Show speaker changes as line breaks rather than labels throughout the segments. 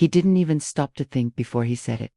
He didn't even stop to think before he said it.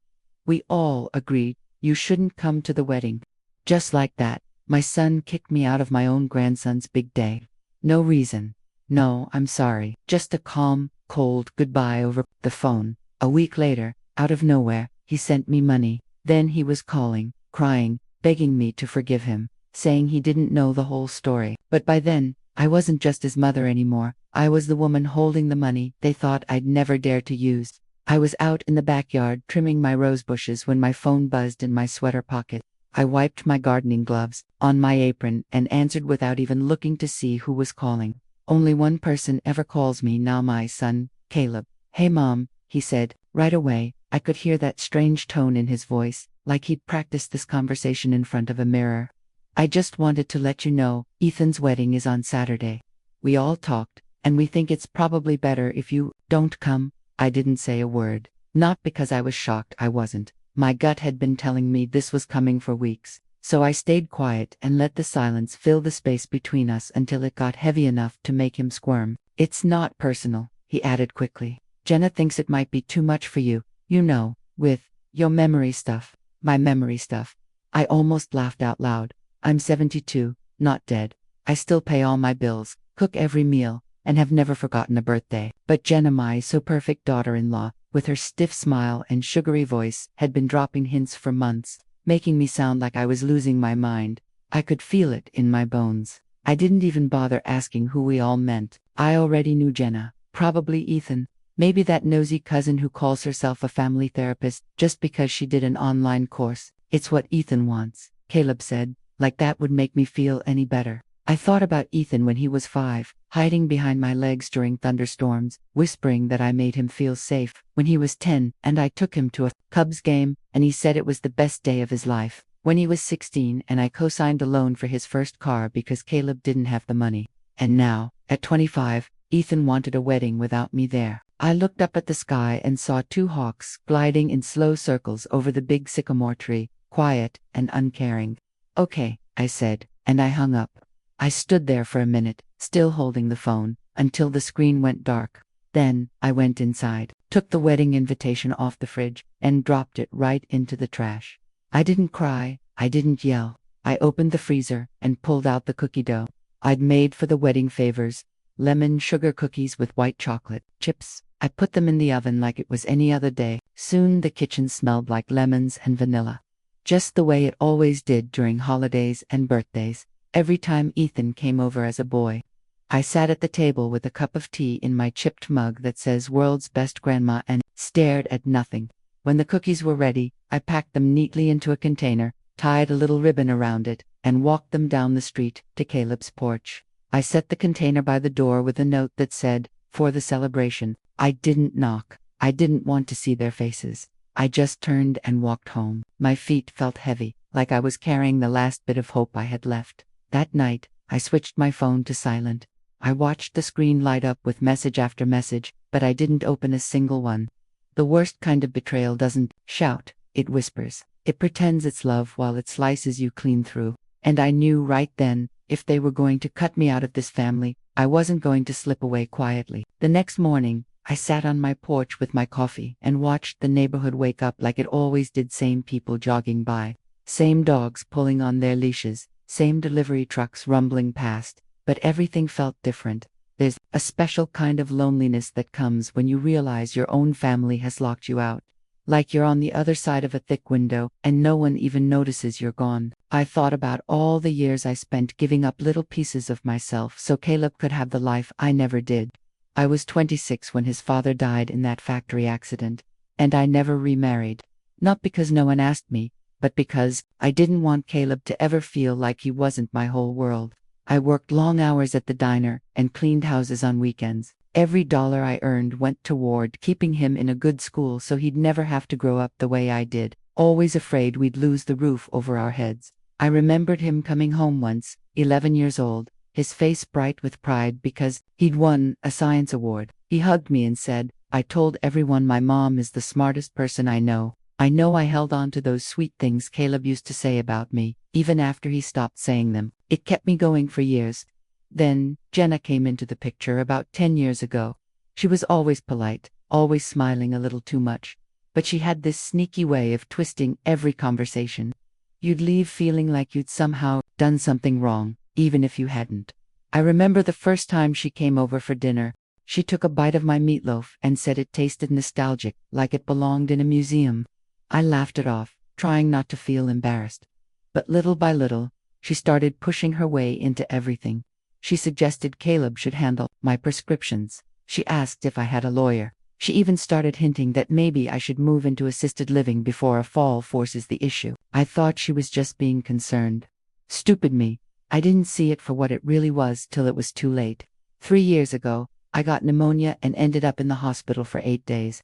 We all agreed you shouldn't come to the wedding. Just like that, my son kicked me out of my own grandson's big day. No reason. No, I'm sorry. Just a calm, cold goodbye over the phone. A week later, out of nowhere, he sent me money. Then he was calling, crying, begging me to forgive him, saying he didn't know the whole story. But by then, I wasn't just his mother anymore. I was the woman holding the money they thought I'd never dare to use. I was out in the backyard trimming my rose bushes when my phone buzzed in my sweater pocket. I wiped my gardening gloves on my apron and answered without even looking to see who was calling. Only one person ever calls me now, my son, Caleb. Hey Mom, he said. Right away, I could hear that strange tone in his voice, like he'd practiced this conversation in front of a mirror. I just wanted to let you know, Ethan's wedding is on Saturday. We all talked, and we think it's probably better if you don't come. I didn't say a word. Not because I was shocked, I wasn't. My gut had been telling me this was coming for weeks. So I stayed quiet and let the silence fill the space between us until it got heavy enough to make him squirm. It's not personal, he added quickly. Jenna thinks it might be too much for you, you know, with your memory stuff. My memory stuff. I almost laughed out loud. I'm 72, not dead. I still pay all my bills, cook every meal, and have never forgotten a birthday. But Jenna, my so perfect daughter-in-law, with her stiff smile and sugary voice, had been dropping hints for months, making me sound like I was losing my mind. I could feel it in my bones. I didn't even bother asking who we all meant. I already knew Jenna, probably Ethan, maybe that nosy cousin who calls herself a family therapist just because she did an online course. It's what Ethan wants, Caleb said, like that would make me feel any better. I thought about Ethan when he was 5, hiding behind my legs during thunderstorms, whispering that I made him feel safe. When he was 10, and I took him to a Cubs game, and he said it was the best day of his life. When he was 16, and I co-signed a loan for his first car because Caleb didn't have the money. And now, at 25, Ethan wanted a wedding without me there. I looked up at the sky and saw 2 hawks gliding in slow circles over the big sycamore tree, quiet and uncaring. Okay, I said, and I hung up. I stood there for a minute, still holding the phone, until the screen went dark. Then, I went inside, took the wedding invitation off the fridge, and dropped it right into the trash. I didn't cry, I didn't yell. I opened the freezer and pulled out the cookie dough I'd made for the wedding favors, lemon sugar cookies with white chocolate chips. I put them in the oven like it was any other day. Soon the kitchen smelled like lemons and vanilla. Just the way it always did during holidays and birthdays. Every time Ethan came over as a boy. I sat at the table with a cup of tea in my chipped mug that says World's Best Grandma and stared at nothing. When the cookies were ready, I packed them neatly into a container, tied a little ribbon around it, and walked them down the street to Caleb's porch. I set the container by the door with a note that said, for the celebration. I didn't knock. I didn't want to see their faces. I just turned and walked home. My feet felt heavy, like I was carrying the last bit of hope I had left. That night, I switched my phone to silent. I watched the screen light up with message after message, but I didn't open a single one. The worst kind of betrayal doesn't shout, it whispers. It pretends it's love while it slices you clean through. And I knew right then, if they were going to cut me out of this family, I wasn't going to slip away quietly. The next morning, I sat on my porch with my coffee and watched the neighborhood wake up like it always did. Same people jogging by, same dogs pulling on their leashes, same delivery trucks rumbling past, but everything felt different. There's a special kind of loneliness that comes when you realize your own family has locked you out. Like you're on the other side of a thick window, and no one even notices you're gone. I thought about all the years I spent giving up little pieces of myself so Caleb could have the life I never did. I was 26 when his father died in that factory accident, and I never remarried. Not because no one asked me, but because I didn't want Caleb to ever feel like he wasn't my whole world. I worked long hours at the diner and cleaned houses on weekends. Every dollar I earned went toward keeping him in a good school so he'd never have to grow up the way I did, always afraid we'd lose the roof over our heads. I remembered him coming home once, 11 years old, his face bright with pride because he'd won a science award. He hugged me and said, I told everyone my mom is the smartest person I know. I held on to those sweet things Caleb used to say about me, even after he stopped saying them. It kept me going for years. Then, Jenna came into the picture about 10 years ago. She was always polite, always smiling a little too much. But she had this sneaky way of twisting every conversation. You'd leave feeling like you'd somehow done something wrong, even if you hadn't. I remember the first time she came over for dinner. She took a bite of my meatloaf and said it tasted nostalgic, like it belonged in a museum. I laughed it off, trying not to feel embarrassed. But little by little, she started pushing her way into everything. She suggested Caleb should handle my prescriptions. She asked if I had a lawyer. She even started hinting that maybe I should move into assisted living before a fall forces the issue. I thought she was just being concerned. Stupid me. I didn't see it for what it really was till it was too late. 3 years ago, I got pneumonia and ended up in the hospital for 8 days.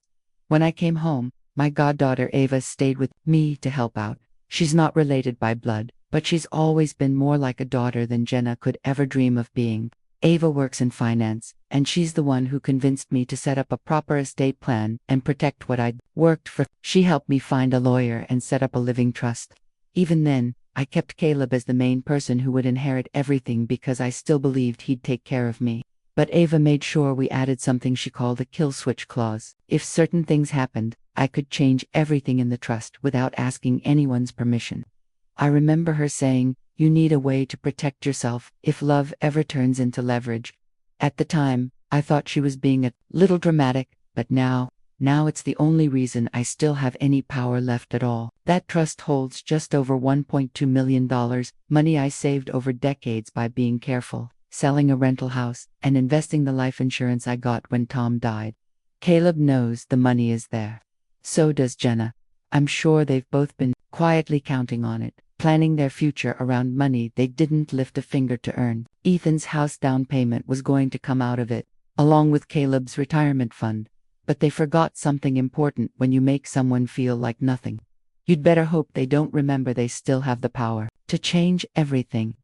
When I came home, my goddaughter Ava stayed with me to help out. She's not related by blood, but she's always been more like a daughter than Jenna could ever dream of being. Ava works in finance, and she's the one who convinced me to set up a proper estate plan and protect what I'd worked for. She helped me find a lawyer and set up a living trust. Even then, I kept Caleb as the main person who would inherit everything because I still believed he'd take care of me. But Ava made sure we added something she called a kill switch clause. If certain things happened, I could change everything in the trust without asking anyone's permission. I remember her saying, "You need a way to protect yourself if love ever turns into leverage." At the time, I thought she was being a little dramatic, but now it's the only reason I still have any power left at all. That trust holds just over $1.2 million, money I saved over decades by being careful, selling a rental house, and investing the life insurance I got when Tom died. Caleb knows the money is there. So does Jenna. I'm sure they've both been quietly counting on it, planning their future around money they didn't lift a finger to earn. Ethan's house down payment was going to come out of it, along with Caleb's retirement fund. But they forgot something important when you make someone feel like nothing. You'd better hope they don't remember they still have the power to change everything.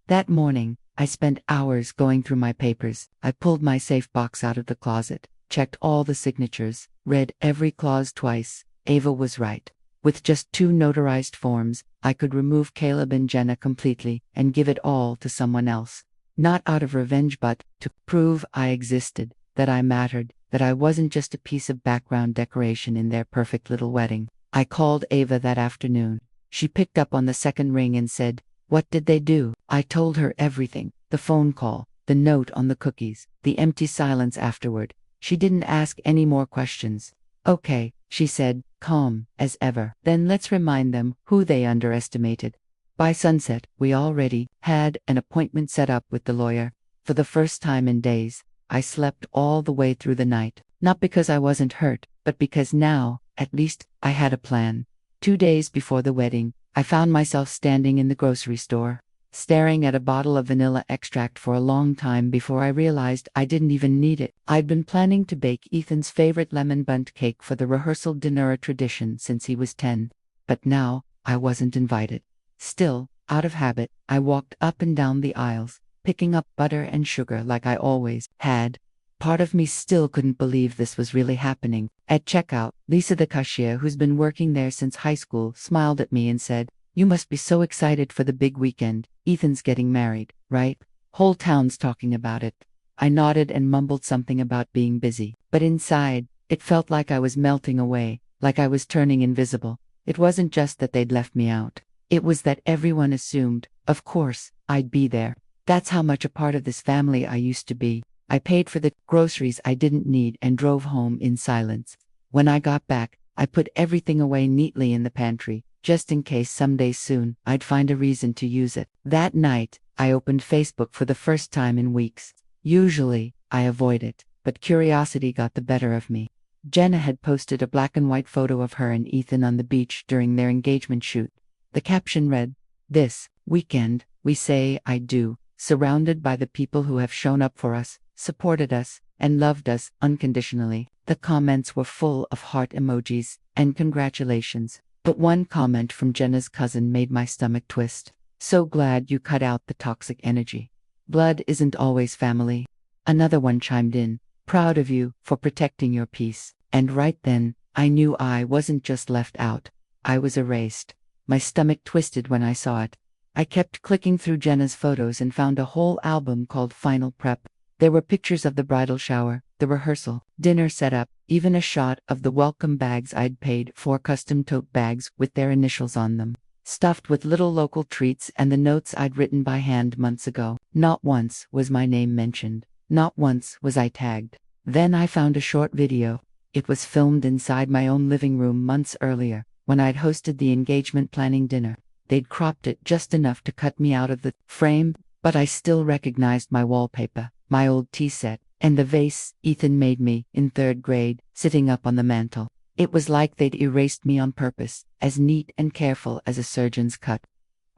That morning, I spent hours going through my papers. I pulled my safe box out of the closet, checked all the signatures, read every clause twice. Ava was right. With just 2 notarized forms, I could remove Caleb and Jenna completely and give it all to someone else. Not out of revenge, but to prove I existed, that I mattered, that I wasn't just a piece of background decoration in their perfect little wedding. I called Ava that afternoon. She picked up on the second ring and said, "What did they do?" I told her everything. The phone call, the note on the cookies, the empty silence afterward. She didn't ask any more questions. "Okay," she said, calm as ever. "Then let's remind them who they underestimated." By sunset, we already had an appointment set up with the lawyer. For the first time in days, I slept all the way through the night. Not because I wasn't hurt, but because now, at least, I had a plan. 2 days before the wedding, I found myself standing in the grocery store, staring at a bottle of vanilla extract for a long time before I realized I didn't even need it. I'd been planning to bake Ethan's favorite lemon bundt cake for the rehearsal dinner tradition since he was 10. But now, I wasn't invited. Still, out of habit, I walked up and down the aisles, picking up butter and sugar like I always had. Part of me still couldn't believe this was really happening. At checkout, Lisa, the cashier who's been working there since high school, smiled at me and said, "You must be so excited for the big weekend. Ethan's getting married, right? Whole town's talking about it." I nodded and mumbled something about being busy. But inside, it felt like I was melting away, like I was turning invisible. It wasn't just that they'd left me out. It was that everyone assumed, of course, I'd be there. That's how much a part of this family I used to be. I paid for the groceries I didn't need and drove home in silence. When I got back, I put everything away neatly in the pantry, just in case someday soon I'd find a reason to use it. That night, I opened Facebook for the first time in weeks. Usually, I avoid it, but curiosity got the better of me. Jenna had posted a black and white photo of her and Ethan on the beach during their engagement shoot. The caption read, "This weekend, we say I do, surrounded by the people who have shown up for us, supported us, and loved us unconditionally." The comments were full of heart emojis and congratulations. But one comment from Jenna's cousin made my stomach twist. "So glad you cut out the toxic energy. Blood isn't always family." Another one chimed in, "Proud of you for protecting your peace." And right then, I knew I wasn't just left out. I was erased. My stomach twisted when I saw it. I kept clicking through Jenna's photos and found a whole album called Final Prep. There were pictures of the bridal shower, the rehearsal, dinner set up, even a shot of the welcome bags I'd paid for, custom tote bags with their initials on them, stuffed with little local treats and the notes I'd written by hand months ago. Not once was my name mentioned. Not once was I tagged. Then I found a short video. It was filmed inside my own living room months earlier, when I'd hosted the engagement planning dinner. They'd cropped it just enough to cut me out of the frame, but I still recognized my wallpaper, my old tea set, and the vase Ethan made me in 3rd grade, sitting up on the mantel. It was like they'd erased me on purpose, as neat and careful as a surgeon's cut.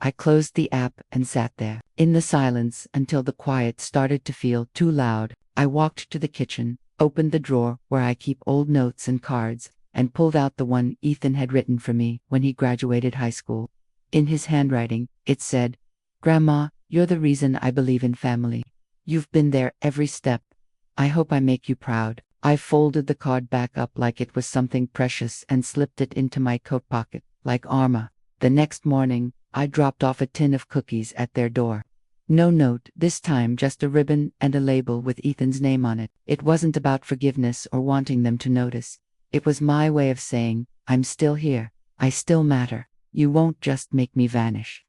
I closed the app and sat there, in the silence, until the quiet started to feel too loud. I walked to the kitchen, opened the drawer where I keep old notes and cards, and pulled out the one Ethan had written for me when he graduated high school. In his handwriting, it said, "Grandma, you're the reason I believe in family. You've been there every step. I hope I make you proud." I folded the card back up like it was something precious and slipped it into my coat pocket, like armor. The next morning, I dropped off a tin of cookies at their door. No note this time, just a ribbon and a label with Ethan's name on it. It wasn't about forgiveness or wanting them to notice. It was my way of saying, I'm still here. I still matter. You won't just make me vanish.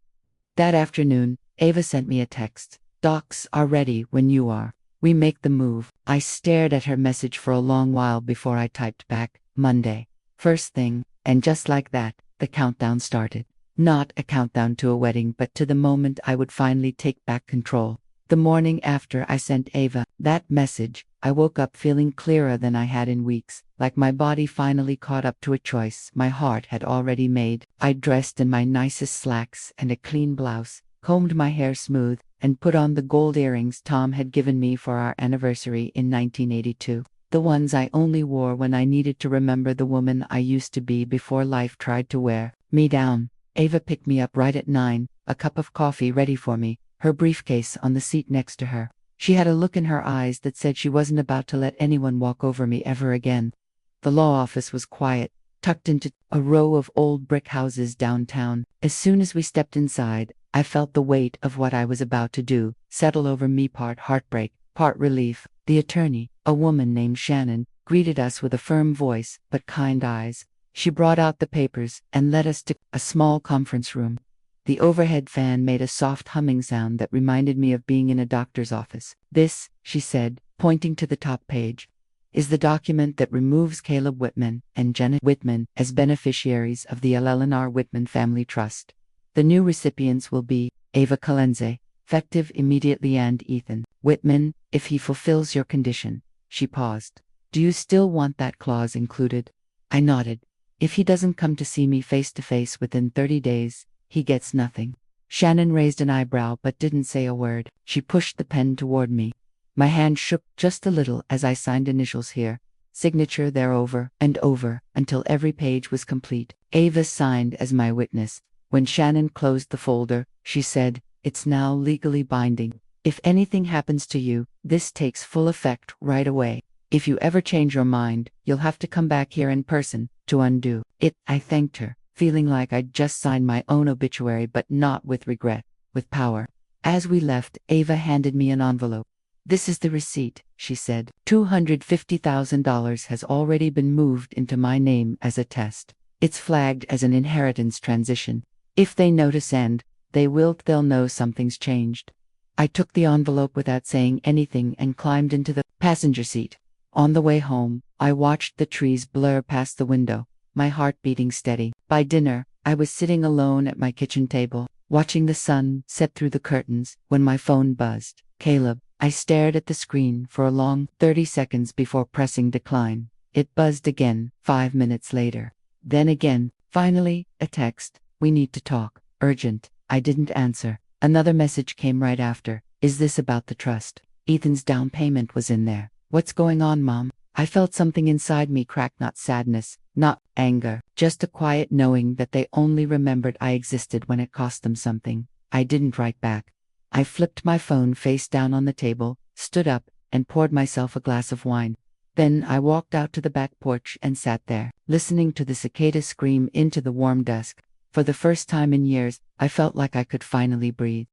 That afternoon, Ava sent me a text. "Docs are ready when you are. We make the move." I stared at her message for a long while before I typed back, "Monday. First thing," and just like that, the countdown started. Not a countdown to a wedding, but to the moment I would finally take back control. The morning after I sent Ava that message, I woke up feeling clearer than I had in weeks, like my body finally caught up to a choice my heart had already made. I dressed in my nicest slacks and a clean blouse, combed my hair smooth, and put on the gold earrings Tom had given me for our anniversary in 1982. The ones I only wore when I needed to remember the woman I used to be before life tried to wear me down. Ava picked me up right at 9, a cup of coffee ready for me, her briefcase on the seat next to her. She had a look in her eyes that said she wasn't about to let anyone walk over me ever again. The law office was quiet, tucked into a row of old brick houses downtown. As soon as we stepped inside, I felt the weight of what I was about to do settle over me, part heartbreak, part relief. The attorney, a woman named Shannon, greeted us with a firm voice but kind eyes. She brought out the papers and led us to a small conference room. The overhead fan made a soft humming sound that reminded me of being in a doctor's office. "This," she said, pointing to the top page, "is the document that removes Caleb Whitman and Jenna Whitman as beneficiaries of the Eleanor Whitman Family Trust. The new recipients will be Ava Colenze, effective immediately, and Ethan Whitman, if he fulfills your condition." She paused. "Do you still want that clause included?" I nodded. "If he doesn't come to see me face to face within 30 days, he gets nothing." Shannon raised an eyebrow but didn't say a word. She pushed the pen toward me. My hand shook just a little as I signed initials here, signature there, over and over, until every page was complete. Ava signed as my witness. When Shannon closed the folder, she said, "It's now legally binding. If anything happens to you, this takes full effect right away. If you ever change your mind, you'll have to come back here in person to undo it." I thanked her, feeling like I'd just signed my own obituary, but not with regret, with power. As we left, Ava handed me an envelope. "This is the receipt," she said. $250,000 has already been moved into my name as a test. It's flagged as an inheritance transition. If they notice, and they will, they'll know something's changed." I took the envelope without saying anything and climbed into the passenger seat. On the way home, I watched the trees blur past the window, my heart beating steady. By dinner, I was sitting alone at my kitchen table, watching the sun set through the curtains, when my phone buzzed. "Caleb." I stared at the screen for a long 30 seconds before pressing decline. It buzzed again, 5 minutes later. Then again, finally, a text. "We need to talk. Urgent." I didn't answer. Another message came right after. "Is this about the trust?" Ethan's down payment was in there. "What's going on, Mom?" I felt something inside me crack, not sadness, not anger, just a quiet knowing that they only remembered I existed when it cost them something. I didn't write back. I flipped my phone face down on the table, stood up, and poured myself a glass of wine. Then I walked out to the back porch and sat there, listening to the cicada scream into the warm dusk. For the first time in years, I felt like I could finally breathe.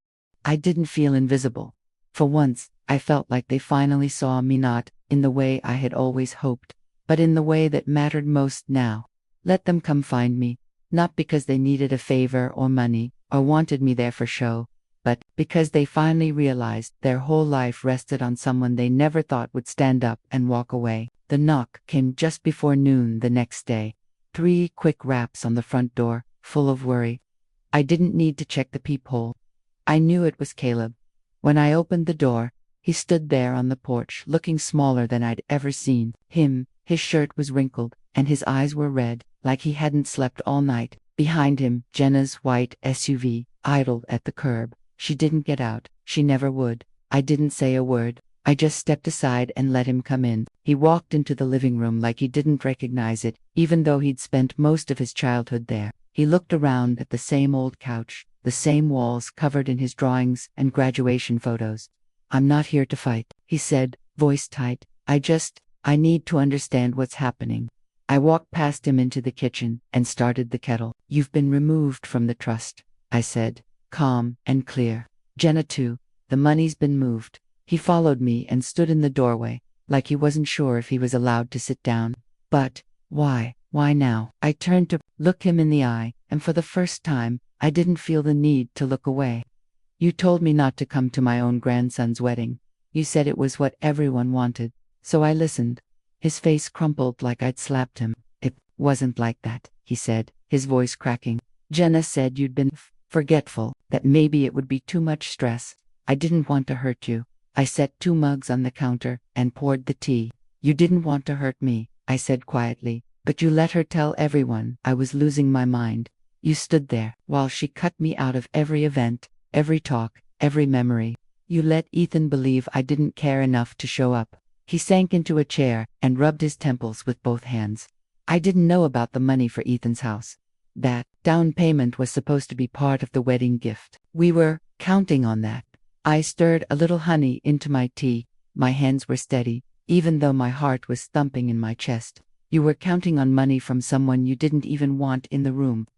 I didn't feel invisible. For once, I felt like they finally saw me, not in the way I had always hoped, but in the way that mattered most now. Let them come find me, not because they needed a favor or money, or wanted me there for show, but because they finally realized their whole life rested on someone they never thought would stand up and walk away. The knock came just before noon the next day. 3 quick raps on the front door, full of worry. I didn't need to check the peephole. I knew it was Caleb. When I opened the door, he stood there on the porch, looking smaller than I'd ever seen him. His shirt was wrinkled, and his eyes were red, like he hadn't slept all night. Behind him, Jenna's white SUV idled at the curb. She didn't get out. She never would. I didn't say a word. I just stepped aside and let him come in. He walked into the living room like he didn't recognize it, even though he'd spent most of his childhood there. He looked around at the same old couch, the same walls covered in his drawings and graduation photos. "I'm not here to fight," he said, voice tight. I need to understand what's happening." I walked past him into the kitchen and started the kettle. "You've been removed from the trust," I said, calm and clear. "Jenna too. The money's been moved." He followed me and stood in the doorway, like he wasn't sure if he was allowed to sit down. "But why? Why now?" I turned to look him in the eye, and for the first time, I didn't feel the need to look away. "You told me not to come to my own grandson's wedding. You said it was what everyone wanted. So I listened." His face crumpled like I'd slapped him. "It wasn't like that," he said, his voice cracking. "Jenna said you'd been forgetful, that maybe it would be too much stress. I didn't want to hurt you." I set 2 mugs on the counter and poured the tea. "You didn't want to hurt me," I said quietly, "but you let her tell everyone I was losing my mind. You stood there while she cut me out of every event, every talk, every memory. You let Ethan believe I didn't care enough to show up." He sank into a chair and rubbed his temples with both hands. "I didn't know about the money for Ethan's house. That down payment was supposed to be part of the wedding gift. We were counting on that." I stirred a little honey into my tea. My hands were steady, even though my heart was thumping in my chest. "You were counting on money from someone you didn't even want in the room.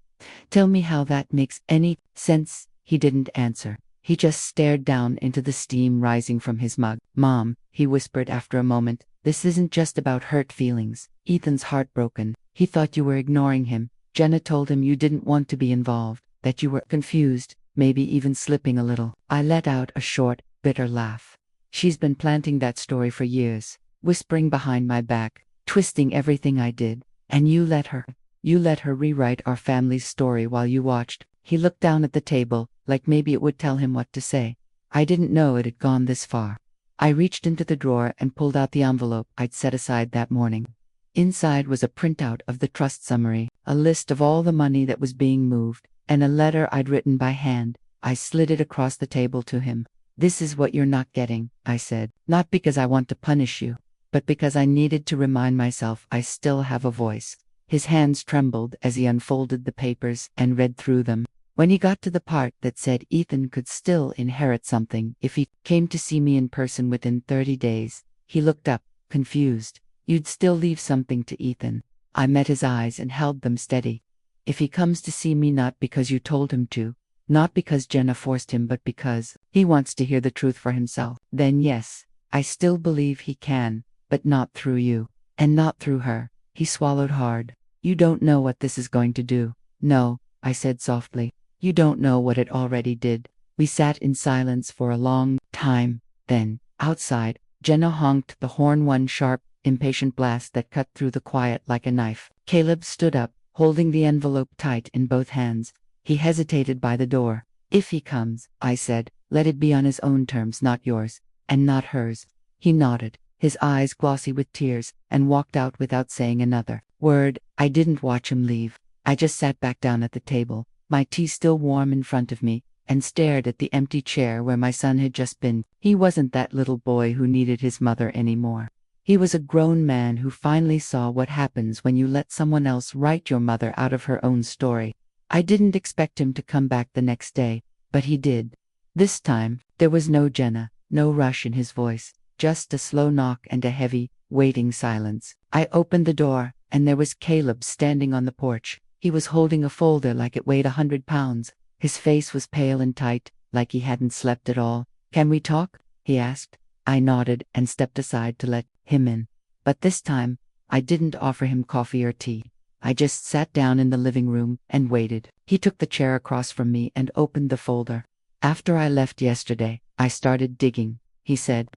Tell me how that makes any sense." He didn't answer. He just stared down into the steam rising from his mug. "Mom," he whispered after a moment, "this isn't just about hurt feelings. Ethan's heartbroken. He thought you were ignoring him. Jenna told him you didn't want to be involved, that you were confused, maybe even slipping a little." I let out a short, bitter laugh. "She's been planting that story for years, whispering behind my back, twisting everything I did. And you let her. You let her rewrite our family's story while you watched." He looked down at the table, like maybe it would tell him what to say. I didn't know it had gone this far. I reached into the drawer and pulled out the envelope I'd set aside that morning. Inside was a printout of the trust summary, a list of all the money that was being moved, and a letter I'd written by hand. I slid it across the table to him. "This is what you're not getting," I said. "Not because I want to punish you, but because I needed to remind myself I still have a voice." His hands trembled as he unfolded the papers and read through them. When he got to the part that said Ethan could still inherit something if he came to see me in person within 30 days, he looked up, confused. "You'd still leave something to Ethan." I met his eyes and held them steady. "If he comes to see me not because you told him to, not because Jenna forced him, but because he wants to hear the truth for himself, then yes, I still believe he can, but not through you. And not through her." He swallowed hard. "You don't know what this is going to do." "No," I said softly. "You don't know what it already did." We sat in silence for a long time. Then, outside, Jenna honked the horn, one sharp, impatient blast that cut through the quiet like a knife. Caleb stood up, holding the envelope tight in both hands. He hesitated by the door. "If he comes," I said, "let it be on his own terms, not yours, and not hers." He nodded, his eyes glossy with tears, and walked out without saying another word. I didn't watch him leave. I just sat back down at the table, my tea still warm in front of me, and stared at the empty chair where my son had just been. He wasn't that little boy who needed his mother anymore. He was a grown man who finally saw what happens when you let someone else write your mother out of her own story. I didn't expect him to come back the next day, but he did. This time, there was no Jenna, no rush in his voice, just a slow knock and a heavy, waiting silence. I opened the door, and there was Caleb standing on the porch. He was holding a folder like it weighed 100 pounds. His face was pale and tight, like he hadn't slept at all. "Can we talk?" he asked. I nodded and stepped aside to let him in. But this time, I didn't offer him coffee or tea. I just sat down in the living room and waited. He took the chair across from me and opened the folder. After I left yesterday, I started digging, he said.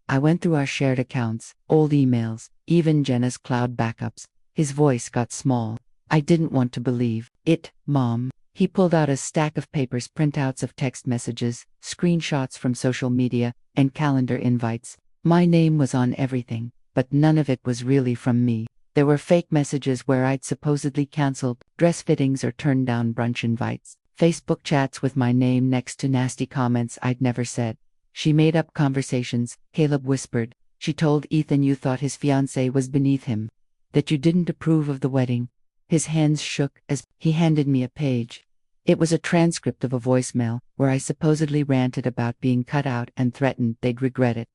I went through our shared accounts, old emails, even Jenna's cloud backups. His voice got small. I didn't want to believe it, Mom. He pulled out a stack of papers, printouts of text messages, screenshots from social media, and calendar invites. My name was on everything, but none of it was really from me. There were fake messages where I'd supposedly canceled dress fittings or turned down brunch invites. Facebook chats with my name next to nasty comments I'd never said. She made up conversations, Caleb whispered. She told Ethan you thought his fiancée was beneath him, that you didn't approve of the wedding. His hands shook as he handed me a page. It was a transcript of a voicemail where I supposedly ranted about being cut out and threatened they'd regret it.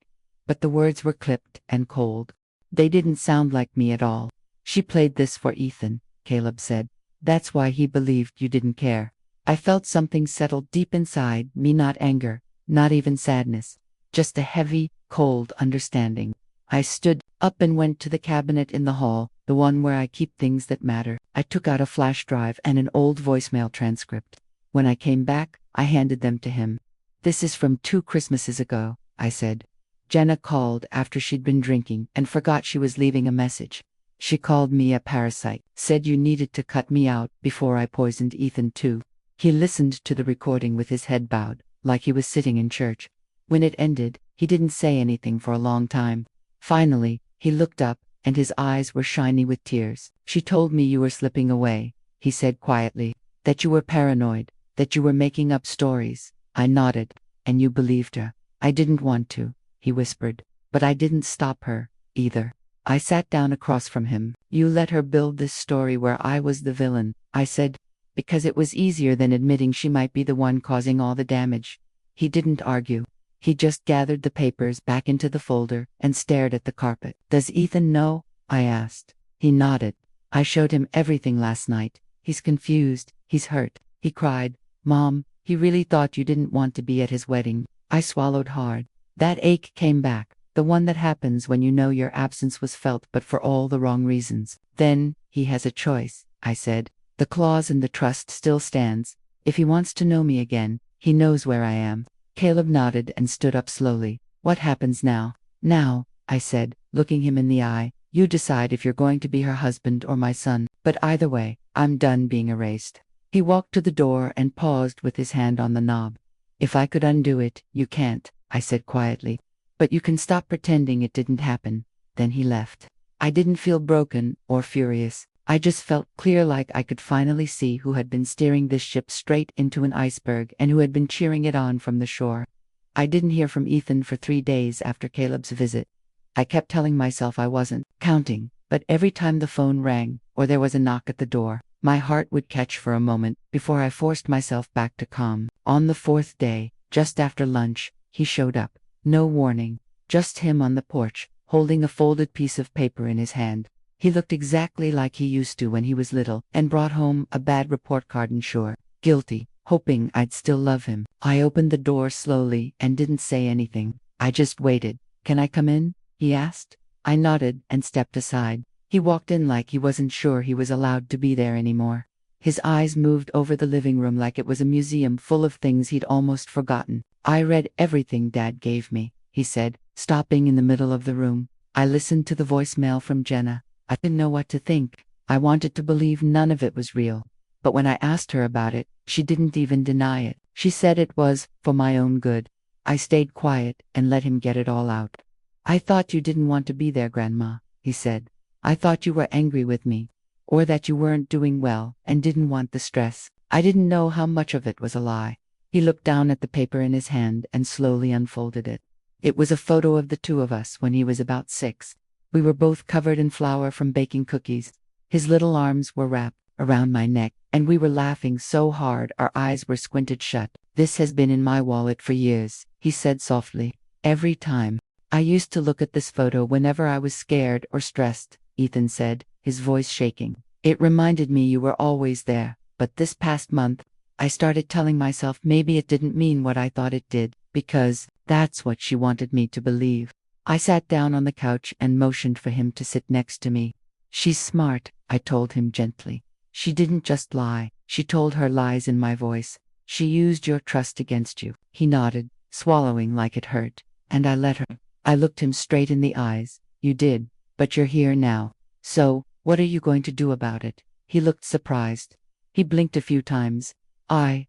But the words were clipped and cold. They didn't sound like me at all. She played this for Ethan, Caleb said. That's why he believed you didn't care. I felt something settle deep inside me, not anger, not even sadness, just a heavy, cold understanding. I stood up and went to the cabinet in the hall, the one where I keep things that matter. I took out a flash drive and an old voicemail transcript. When I came back, I handed them to him. This is from 2 Christmases ago, I said. Jenna called after she'd been drinking and forgot she was leaving a message. She called me a parasite, said you needed to cut me out before I poisoned Ethan too. He listened to the recording with his head bowed, like he was sitting in church. When it ended, he didn't say anything for a long time. Finally, he looked up, and his eyes were shiny with tears. She told me you were slipping away, he said quietly, that you were paranoid, that you were making up stories. I nodded, and you believed her. I didn't want to, he whispered, but I didn't stop her, either. I sat down across from him. You let her build this story where I was the villain, I said, because it was easier than admitting she might be the one causing all the damage. He didn't argue. He just gathered the papers back into the folder and stared at the carpet. Does Ethan know? I asked. He nodded. I showed him everything last night. He's confused. He's hurt. He cried. Mom, he really thought you didn't want to be at his wedding. I swallowed hard. That ache came back, the one that happens when you know your absence was felt but for all the wrong reasons. Then, he has a choice, I said. The clause in the trust still stands. If he wants to know me again, he knows where I am. Caleb nodded and stood up slowly. What happens now? Now, I said, looking him in the eye, you decide if you're going to be her husband or my son, but either way, I'm done being erased. He walked to the door and paused with his hand on the knob. If I could undo it, you can't, I said quietly. But you can stop pretending it didn't happen. Then he left. I didn't feel broken or furious. I just felt clear, like I could finally see who had been steering this ship straight into an iceberg and who had been cheering it on from the shore. I didn't hear from Ethan for 3 days after Caleb's visit. I kept telling myself I wasn't counting, but every time the phone rang or there was a knock at the door, my heart would catch for a moment before I forced myself back to calm. On the 4th day, just after lunch, he showed up. No warning, just him on the porch, holding a folded piece of paper in his hand. He looked exactly like he used to when he was little, and brought home a bad report card and sure, guilty, hoping I'd still love him. I opened the door slowly and didn't say anything. I just waited. Can I come in? He asked. I nodded and stepped aside. He walked in like he wasn't sure he was allowed to be there anymore. His eyes moved over the living room like it was a museum full of things he'd almost forgotten. I read everything Dad gave me, he said, stopping in the middle of the room. I listened to the voicemail from Jenna. I didn't know what to think. I wanted to believe none of it was real. But when I asked her about it, she didn't even deny it. She said it was for my own good. I stayed quiet and let him get it all out. I thought you didn't want to be there, Grandma, he said. I thought you were angry with me, or that you weren't doing well and didn't want the stress. I didn't know how much of it was a lie. He looked down at the paper in his hand and slowly unfolded it. It was a photo of the 2 of us when he was about 6. We were both covered in flour from baking cookies. His little arms were wrapped around my neck, and we were laughing so hard our eyes were squinted shut. This has been in my wallet for years, he said softly. Every time. I used to look at this photo whenever I was scared or stressed, Ethan said, his voice shaking. It reminded me you were always there, but this past month, I started telling myself maybe it didn't mean what I thought it did, because that's what she wanted me to believe. I sat down on the couch and motioned for him to sit next to me. She's smart, I told him gently. She didn't just lie, she told her lies in my voice. She used your trust against you. He nodded, swallowing like it hurt. And I let her. I looked him straight in the eyes. You did, but you're here now. So, what are you going to do about it? He looked surprised. He blinked a few times. I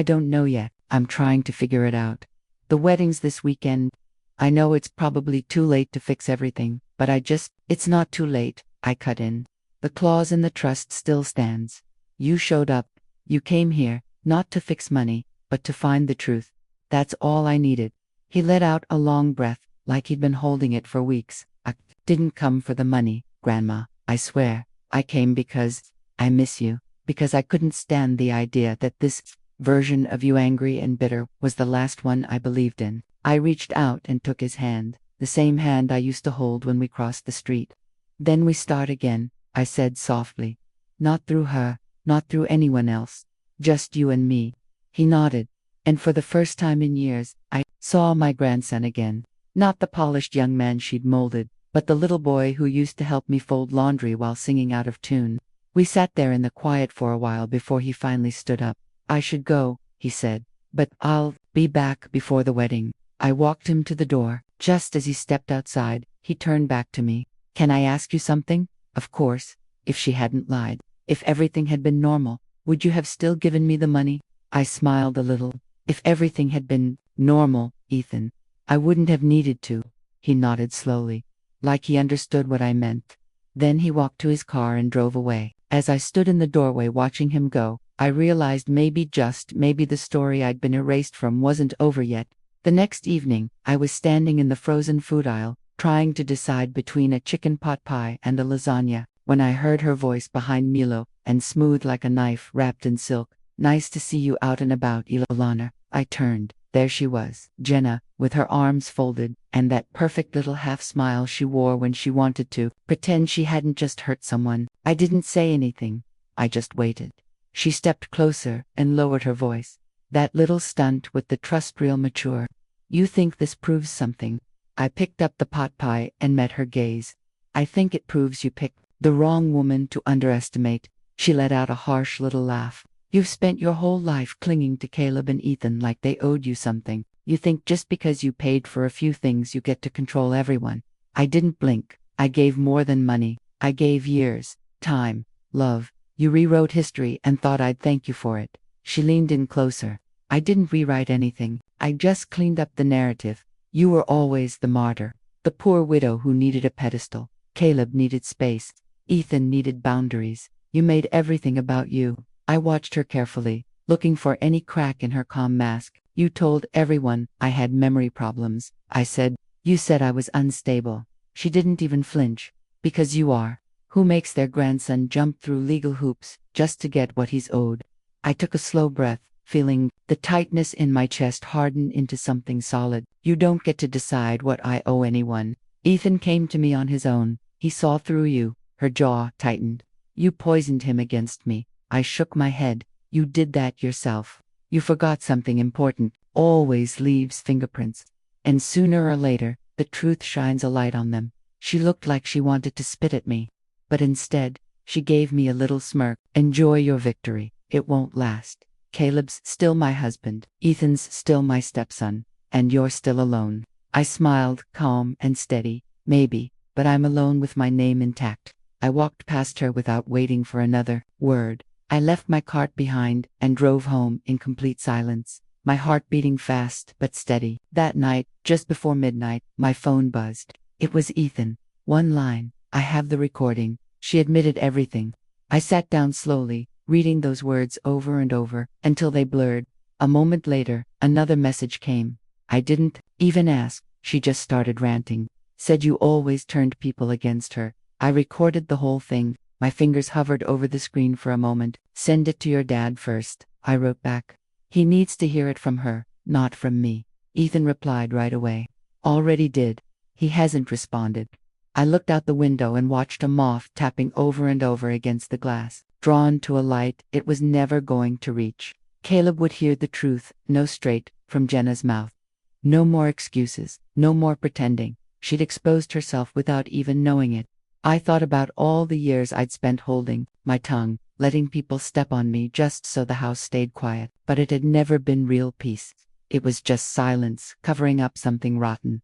don't know yet. I'm trying to figure it out. The wedding's this weekend. I know it's probably too late to fix everything, but it's not too late, I cut in. The clause in the trust still stands. You showed up. You came here, not to fix money, but to find the truth. That's all I needed. He let out a long breath, like he'd been holding it for weeks. I didn't come for the money, Grandma, I swear. I came because I miss you, because I couldn't stand the idea that this version of you, angry and bitter, was the last one I believed in. I reached out and took his hand, the same hand I used to hold when we crossed the street. Then we start again, I said softly. Not through her, not through anyone else. Just you and me. He nodded, and for the first time in years, I saw my grandson again. Not the polished young man she'd molded, but the little boy who used to help me fold laundry while singing out of tune. We sat there in the quiet for a while before he finally stood up. I should go, he said, but I'll be back before the wedding. I walked him to the door. Just as he stepped outside, he turned back to me. Can I ask you something? Of course. If she hadn't lied, if everything had been normal, would you have still given me the money? I smiled a little. If everything had been normal, Ethan, I wouldn't have needed to. He nodded slowly, like he understood what I meant. Then he walked to his car and drove away. As I stood in the doorway watching him go, I realized maybe the story I'd been erased from wasn't over yet. The next evening, I was standing in the frozen food aisle, trying to decide between a chicken pot pie and a lasagna, when I heard her voice behind Milo, and smooth like a knife wrapped in silk. Nice to see you out and about, Ilana. I turned. There she was, Jenna, with her arms folded, and that perfect little half smile she wore when she wanted to pretend she hadn't just hurt someone. I didn't say anything. I just waited. She stepped closer and lowered her voice. That little stunt with the trust real mature. You think this proves something? I picked up the pot pie and met her gaze. I think it proves you picked the wrong woman to underestimate. She let out a harsh little laugh. You've spent your whole life clinging to Caleb and Ethan like they owed you something. You think just because you paid for a few things you get to control everyone. I didn't blink. I gave more than money. I gave years, time, love. You rewrote history and thought I'd thank you for it. She leaned in closer. I didn't rewrite anything. I just cleaned up the narrative. You were always the martyr, the poor widow who needed a pedestal. Caleb needed space. Ethan needed boundaries. You made everything about you. I watched her carefully, looking for any crack in her calm mask. You told everyone I had memory problems. I said, you said I was unstable. She didn't even flinch. Because you are. Who makes their grandson jump through legal hoops just to get what he's owed? I took a slow breath, feeling the tightness in my chest harden into something solid. You don't get to decide what I owe anyone. Ethan came to me on his own. He saw through you. Her jaw tightened. You poisoned him against me. I shook my head. You did that yourself. You forgot something important. Always leaves fingerprints. And sooner or later, the truth shines a light on them. She looked like she wanted to spit at me. But instead, she gave me a little smirk. Enjoy your victory. It won't last. Caleb's still my husband. Ethan's still my stepson. And you're still alone. I smiled, calm and steady. Maybe, but I'm alone with my name intact. I walked past her without waiting for another word. I left my cart behind and drove home in complete silence, my heart beating fast but steady. That night, just before midnight, my phone buzzed. It was Ethan. One line. I have the recording. She admitted everything. I sat down slowly, reading those words over and over, until they blurred. A moment later, another message came. I didn't even ask. She just started ranting. Said you always turned people against her. I recorded the whole thing. My fingers hovered over the screen for a moment. Send it to your dad first, I wrote back. He needs to hear it from her, not from me. Ethan replied right away. Already did. He hasn't responded. I looked out the window and watched a moth tapping over and over against the glass, drawn to a light it was never going to reach. Caleb would hear the truth, no straight, from Jenna's mouth. No more excuses, no more pretending. She'd exposed herself without even knowing it. I thought about all the years I'd spent holding my tongue, letting people step on me just so the house stayed quiet. But it had never been real peace. It was just silence, covering up something rotten.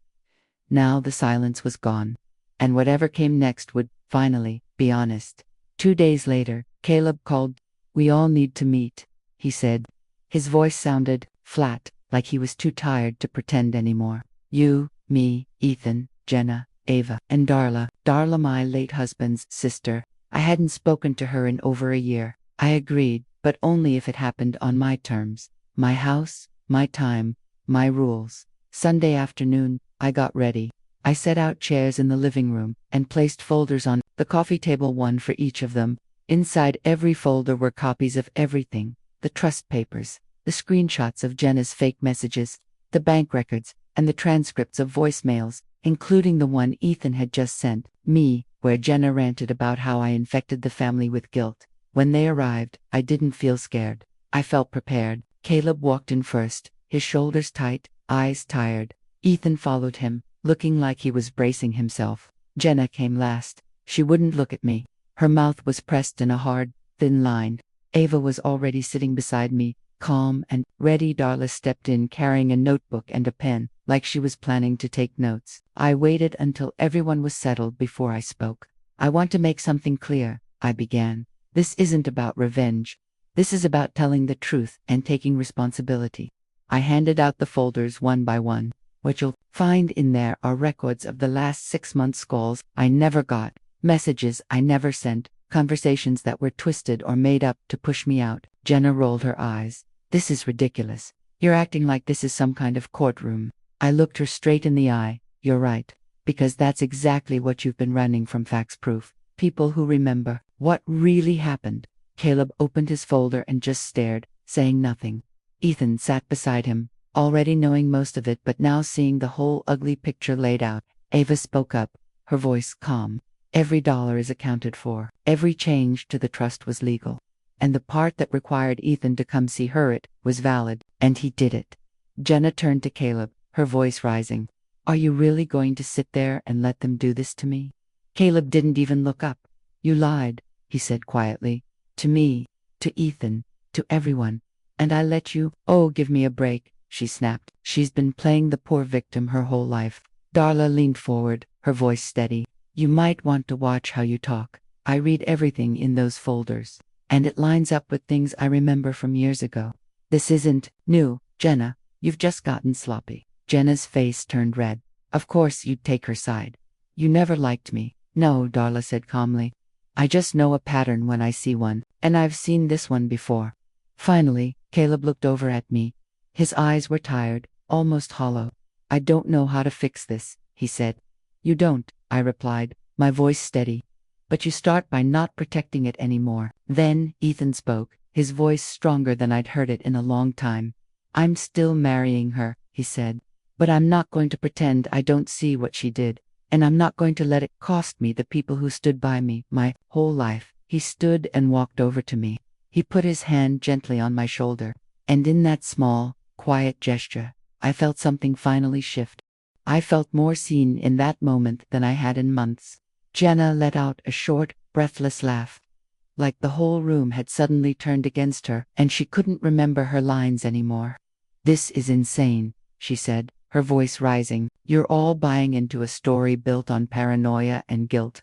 Now the silence was gone. And whatever came next would, finally, be honest. 2 days later, Caleb called. "We all need to meet," he said. His voice sounded flat, like he was too tired to pretend anymore. "You, me, Ethan, Jenna, Ava, and Darla. Darla, my late husband's sister. I hadn't spoken to her in over a year. I agreed, but only if it happened on my terms. My house, my time, my rules." Sunday afternoon, I got ready. I set out chairs in the living room and placed folders on the coffee table, one for each of them. Inside every folder were copies of everything: the trust papers, the screenshots of Jenna's fake messages, the bank records, and the transcripts of voicemails, including the one Ethan had just sent me, where Jenna ranted about how I infected the family with guilt. When they arrived, I didn't feel scared. I felt prepared. Caleb walked in first, his shoulders tight, eyes tired. Ethan followed him, looking like he was bracing himself. Jenna came last. She wouldn't look at me. Her mouth was pressed in a hard, thin line. Ava was already sitting beside me, calm and ready. Darla stepped in carrying a notebook and a pen, like she was planning to take notes. I waited until everyone was settled before I spoke. "I want to make something clear," I began. "This isn't about revenge. This is about telling the truth and taking responsibility." I handed out the folders one by one. "What you'll find in there are records of the last 6 months' calls I never got, messages I never sent, conversations that were twisted or made up to push me out." Jenna rolled her eyes. "This is ridiculous. You're acting like this is some kind of courtroom." I looked her straight in the eye. "You're right. Because that's exactly what you've been running from: facts, proof, people who remember what really happened." Caleb opened his folder and just stared, saying nothing. Ethan sat beside him, already knowing most of it but now seeing the whole ugly picture laid out. Ava spoke up, her voice calm. "Every dollar is accounted for. Every change to the trust was legal. And the part that required Ethan to come see her, it was valid, and he did it." Jenna turned to Caleb, her voice rising. "Are you really going to sit there and let them do this to me?" Caleb didn't even look up. "You lied," he said quietly. "To me, to Ethan, to everyone. And I let you." "Oh, give me a break," she snapped. "She's been playing the poor victim her whole life." Darla leaned forward, her voice steady. "You might want to watch how you talk. I read everything in those folders, and it lines up with things I remember from years ago. This isn't new, Jenna. You've just gotten sloppy." Jenna's face turned red. "Of course you'd take her side. You never liked me." "No," Darla said calmly. "I just know a pattern when I see one, and I've seen this one before." Finally, Caleb looked over at me. His eyes were tired, almost hollow. "I don't know how to fix this," he said. "You don't," I replied, my voice steady. "But you start by not protecting it anymore." Then Ethan spoke, his voice stronger than I'd heard it in a long time. "I'm still marrying her," he said. "But I'm not going to pretend I don't see what she did. And I'm not going to let it cost me the people who stood by me my whole life." He stood and walked over to me. He put his hand gently on my shoulder. And in that small, quiet gesture, I felt something finally shift. I felt more seen in that moment than I had in months. Jenna let out a short, breathless laugh. Like the whole room had suddenly turned against her, and she couldn't remember her lines anymore. "This is insane," she said, her voice rising. "You're all buying into a story built on paranoia and guilt."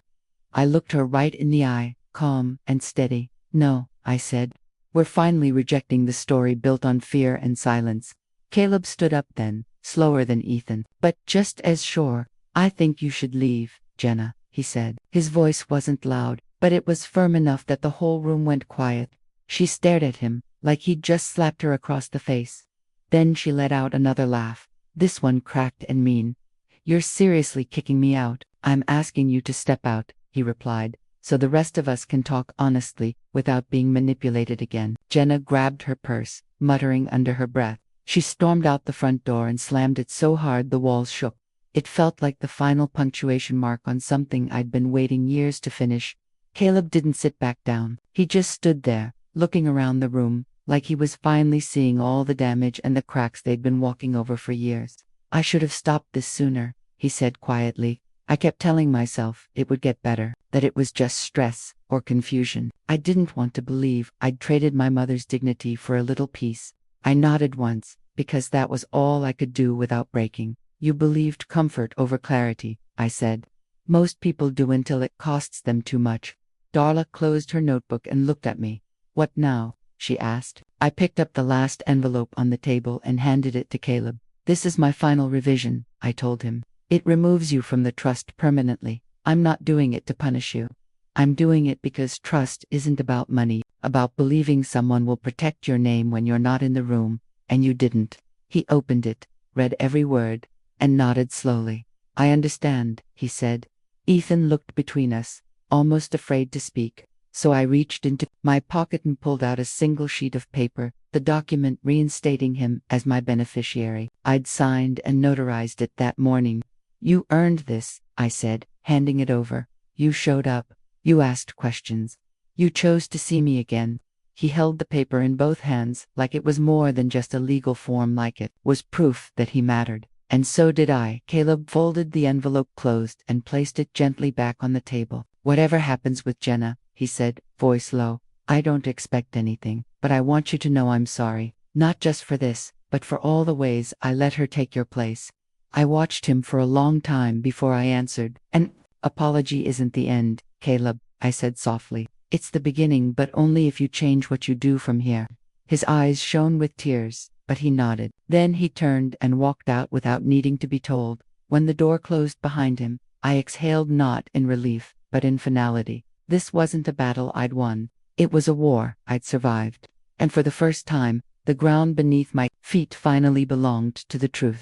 I looked her right in the eye, calm and steady. "No," I said. "We're finally rejecting the story built on fear and silence." Caleb stood up then, slower than Ethan, but just as sure. "I think you should leave, Jenna," he said. His voice wasn't loud, but it was firm enough that the whole room went quiet. She stared at him, like he'd just slapped her across the face. Then she let out another laugh, this one cracked and mean. "You're seriously kicking me out?" "I'm asking you to step out," he replied, "so the rest of us can talk honestly, without being manipulated again." Jenna grabbed her purse, muttering under her breath. She stormed out the front door and slammed it so hard the walls shook. It felt like the final punctuation mark on something I'd been waiting years to finish. Caleb didn't sit back down. He just stood there, looking around the room, like he was finally seeing all the damage and the cracks they'd been walking over for years. "I should have stopped this sooner," he said quietly. I kept telling myself it would get better, that it was just stress or confusion. I didn't want to believe I'd traded my mother's dignity for a little peace. I nodded once, because that was all I could do without breaking. You believed comfort over clarity, I said. Most people do until it costs them too much. Darla closed her notebook and looked at me. What now? She asked. I picked up the last envelope on the table and handed it to Caleb. This is my final revision, I told him. It removes you from the trust permanently. I'm not doing it to punish you. I'm doing it because trust isn't about money, about believing someone will protect your name when you're not in the room, and you didn't. He opened it, read every word, and nodded slowly. I understand, he said. Ethan looked between us, almost afraid to speak, so I reached into my pocket and pulled out a single sheet of paper, the document reinstating him as my beneficiary. I'd signed and notarized it that morning. You earned this, I said, handing it over. You showed up. You asked questions. You chose to see me again. He held the paper in both hands, like it was more than just a legal form, like it was proof that he mattered. And so did I. Caleb folded the envelope closed and placed it gently back on the table. Whatever happens with Jenna, he said, voice low, I don't expect anything, but I want you to know I'm sorry. Not just for this, but for all the ways I let her take your place. I watched him for a long time before I answered. An apology isn't the end, Caleb, I said softly. It's the beginning, but only if you change what you do from here. His eyes shone with tears, but he nodded. Then he turned and walked out without needing to be told. When the door closed behind him, I exhaled not in relief, but in finality. This wasn't a battle I'd won. It was a war I'd survived. And for the first time, the ground beneath my feet finally belonged to the truth.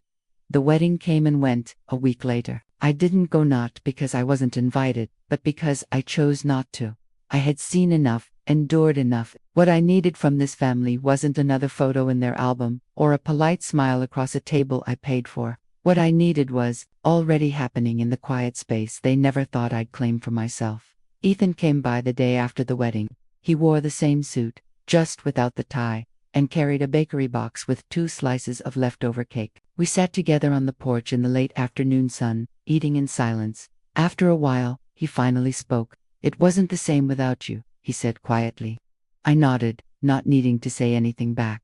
The wedding came and went a week later. I didn't go, not because I wasn't invited, but because I chose not to. I had seen enough, endured enough. What I needed from this family wasn't another photo in their album, or a polite smile across a table I paid for. What I needed was already happening in the quiet space they never thought I'd claim for myself. Ethan came by the day after the wedding. He wore the same suit, just without the tie, and carried a bakery box with 2 slices of leftover cake. We sat together on the porch in the late afternoon sun, eating in silence. After a while, he finally spoke. It wasn't the same without you, he said quietly. I nodded, not needing to say anything back.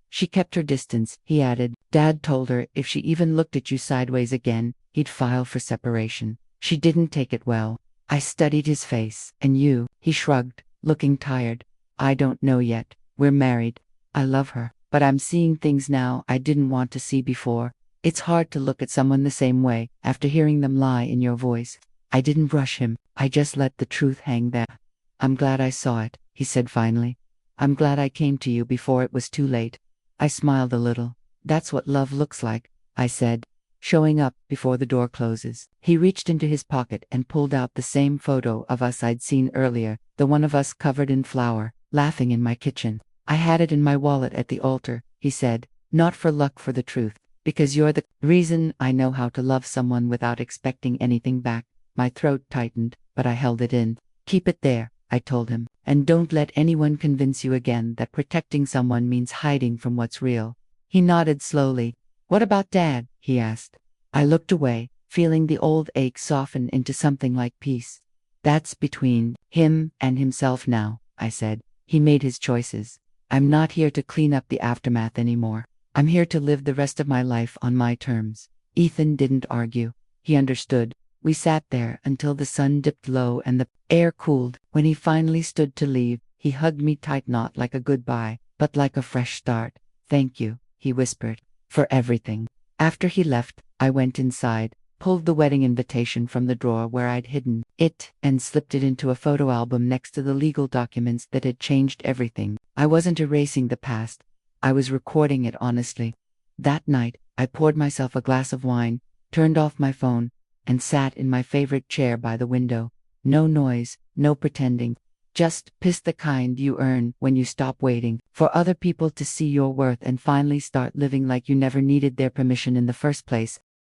She kept her distance, he added. Dad told her if she even looked at you sideways again, he'd file for separation. She didn't take it well. I studied his face. And you? He shrugged, looking tired. I don't know yet. We're married. I love her, but I'm seeing things now I didn't want to see before. It's hard to look at someone the same way after hearing them lie in your voice. I didn't rush him. I just let the truth hang there. I'm glad I saw it, he said finally. I'm glad I came to you before it was too late. I smiled a little. That's what love looks like, I said, showing up before the door closes. He reached into his pocket and pulled out the same photo of us I'd seen earlier, the one of us covered in flour, laughing in my kitchen. I had it in my wallet at the altar, he said, not for luck, for the truth, because you're the reason I know how to love someone without expecting anything back. My throat tightened, but I held it in. Keep it there, I told him, and don't let anyone convince you again that protecting someone means hiding from what's real. He nodded slowly. What about Dad? He asked. I looked away, feeling the old ache soften into something like peace. That's between him and himself now, I said. He made his choices. I'm not here to clean up the aftermath anymore. I'm here to live the rest of my life on my terms. Ethan didn't argue. He understood. We sat there until the sun dipped low and the air cooled. When he finally stood to leave, he hugged me tight, not like a goodbye, but like a fresh start. Thank you, he whispered, for everything. After he left, I went inside, pulled the wedding invitation from the drawer where I'd hidden it, and slipped it into a photo album next to the legal documents that had changed everything. I wasn't erasing the past. I was recording it honestly. That night, I poured myself a glass of wine, turned off my phone, and sat in my favorite chair by the window. No noise, no pretending. Just piss, the kind you earn when you stop waiting for other people to see your worth and finally start living like you never needed their permission in the first place.